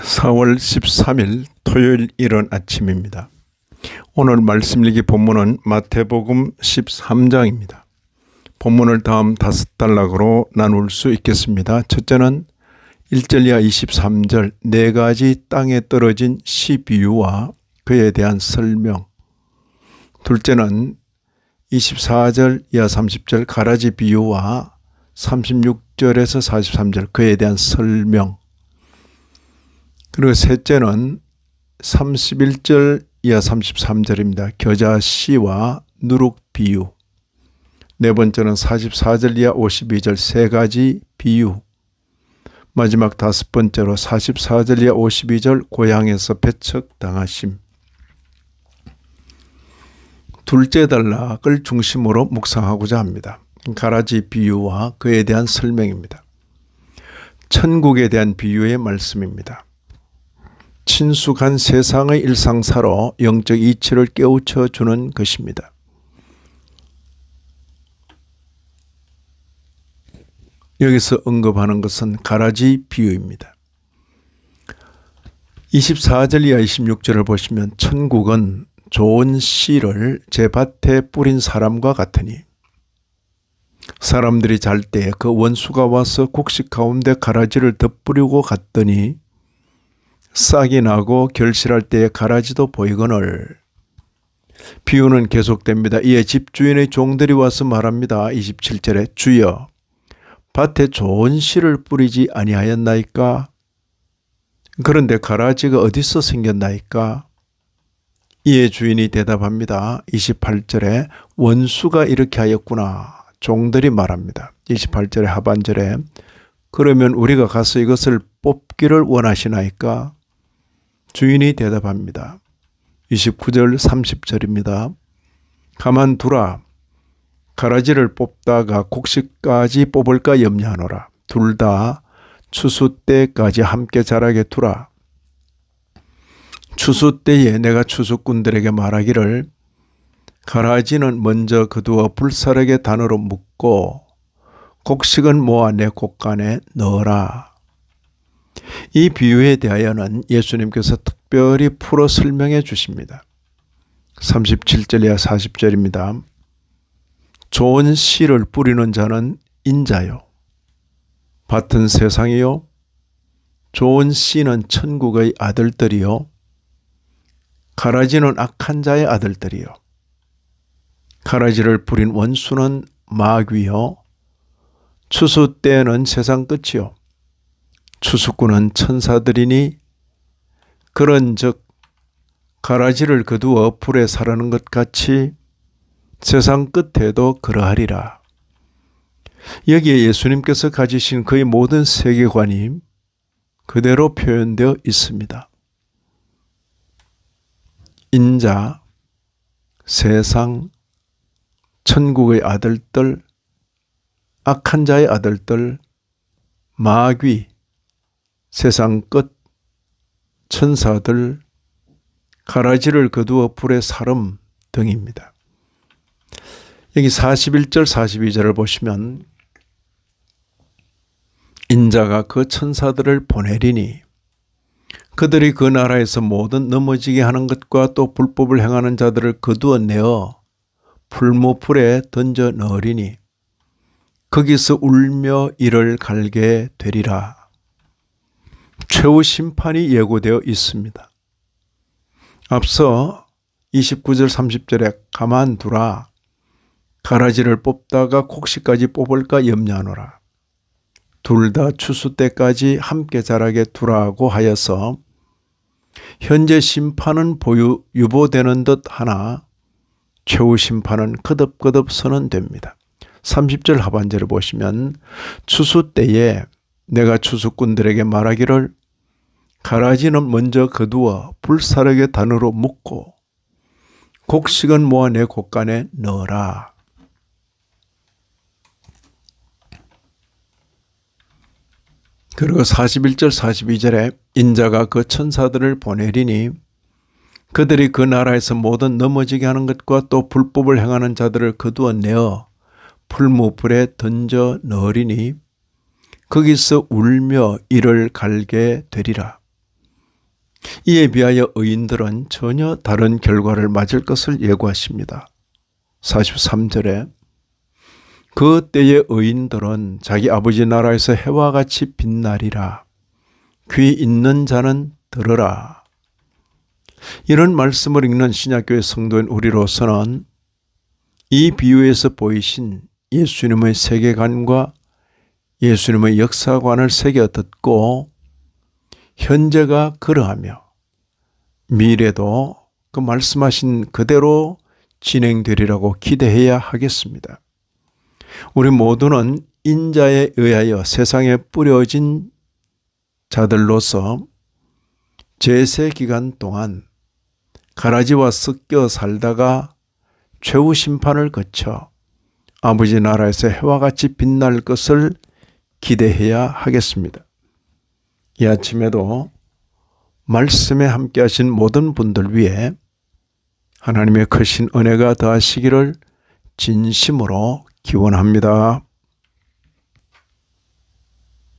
4월 13일 토요일 이른 아침입니다. 오늘 말씀 읽기 본문은 마태복음 13장입니다. 본문을 다음 5단락으로 나눌 수 있겠습니다. 첫째는 1절 이하 23절 네 가지 땅에 떨어진 시비유와 그에 대한 설명. 둘째는 24절 이하 30절 가라지 비유와 36절에서 43절 그에 대한 설명. 그리고 셋째는 31절 이하 33절입니다. 겨자씨와 누룩 비유. 네 번째는 44절 이하 52절 세 가지 비유. 마지막 다섯 번째로 44절 이하 52절 고향에서 배척당하심. 둘째 단락을 중심으로 묵상하고자 합니다. 가라지 비유와 그에 대한 설명입니다. 천국에 대한 비유의 말씀입니다. 친숙한 세상의 일상사로 영적 이치를 깨우쳐 주는 것입니다. 여기서 언급하는 것은 가라지 비유입니다. 24절 이하 26절을 보시면 천국은 좋은 씨를 제 밭에 뿌린 사람과 같으니 사람들이 잘 때 그 원수가 와서 곡식 가운데 가라지를 덧뿌리고 갔더니 싹이 나고 결실할 때에 가라지도 보이거늘. 비유는 계속됩니다. 이에 집주인의 종들이 와서 말합니다. 27절에 주여 밭에 좋은 씨를 뿌리지 아니하였나이까? 그런데 가라지가 어디서 생겼나이까? 이에 주인이 대답합니다. 28절에 원수가 이렇게 하였구나. 종들이 말합니다. 28절의 하반절에 그러면 우리가 가서 이것을 뽑기를 원하시나이까? 주인이 대답합니다. 29절 30절입니다. 가만두라. 가라지를 뽑다가 곡식까지 뽑을까 염려하노라. 둘 다 추수 때까지 함께 자라게 두라. 추수 때에 내가 추수꾼들에게 말하기를 가라지는 먼저 거두어 불사르게 단으로 묶고 곡식은 모아 내 곡간에 넣어라. 이 비유에 대하여는 예수님께서 특별히 풀어 설명해 주십니다. 37절 이하 40절입니다. 좋은 씨를 뿌리는 자는 인자요. 밭은 세상이요. 좋은 씨는 천국의 아들들이요. 가라지는 악한 자의 아들들이요. 가라지를 뿌린 원수는 마귀요. 추수 때에는 세상 끝이요. 추수꾼은 천사들이니 그런즉 가라지를 거두어 불에 사르는 것 같이 세상 끝에도 그러하리라. 여기에 예수님께서 가지신 그의 모든 세계관이 그대로 표현되어 있습니다. 인자, 세상, 천국의 아들들, 악한 자의 아들들, 마귀, 세상 끝, 천사들, 가라지를 거두어 불에 사름 등입니다. 여기 41절 42절을 보시면 인자가 그 천사들을 보내리니 그들이 그 나라에서 모든 넘어지게 하는 것과 또 불법을 행하는 자들을 거두어 내어 풀무불에 던져 넣으리니 거기서 울며 이를 갈게 되리라. 최후 심판이 예고되어 있습니다. 앞서 29절 30절에 가만두라. 가라지를 뽑다가 곡식까지 뽑을까 염려하노라. 둘 다 추수 때까지 함께 자라게 두라고 하여서 현재 심판은 유보되는 듯 하나 최후 심판은 거듭거듭 선언됩니다. 30절 하반절을 보시면 추수 때에 내가 추수꾼들에게 말하기를 가라지는 먼저 거두어 불사르게 단으로 묶고 곡식은 모아 내 곡간에 넣어라. 그리고 41절 42절에 인자가 그 천사들을 보내리니 그들이 그 나라에서 모든 넘어지게 하는 것과 또 불법을 행하는 자들을 거두어 내어 풀무불에 던져 넣으리니 거기서 울며 이를 갈게 되리라. 이에 비하여 의인들은 전혀 다른 결과를 맞을 것을 예고하십니다. 43절에 그 때의 의인들은 자기 아버지 나라에서 해와 같이 빛나리라. 귀 있는 자는 들으라. 이런 말씀을 읽는 신약교회 성도인 우리로서는 이 비유에서 보이신 예수님의 세계관과 예수님의 역사관을 새겨 듣고 현재가 그러하며 미래도 그 말씀하신 그대로 진행되리라고 기대해야 하겠습니다. 우리 모두는 인자에 의하여 세상에 뿌려진 자들로서 제세 기간 동안 가라지와 섞여 살다가 최후 심판을 거쳐 아버지 나라에서 해와 같이 빛날 것을 기대해야 하겠습니다. 이 아침에도 말씀에 함께 하신 모든 분들 위해 하나님의 크신 은혜가 더하시기를 진심으로 기원합니다.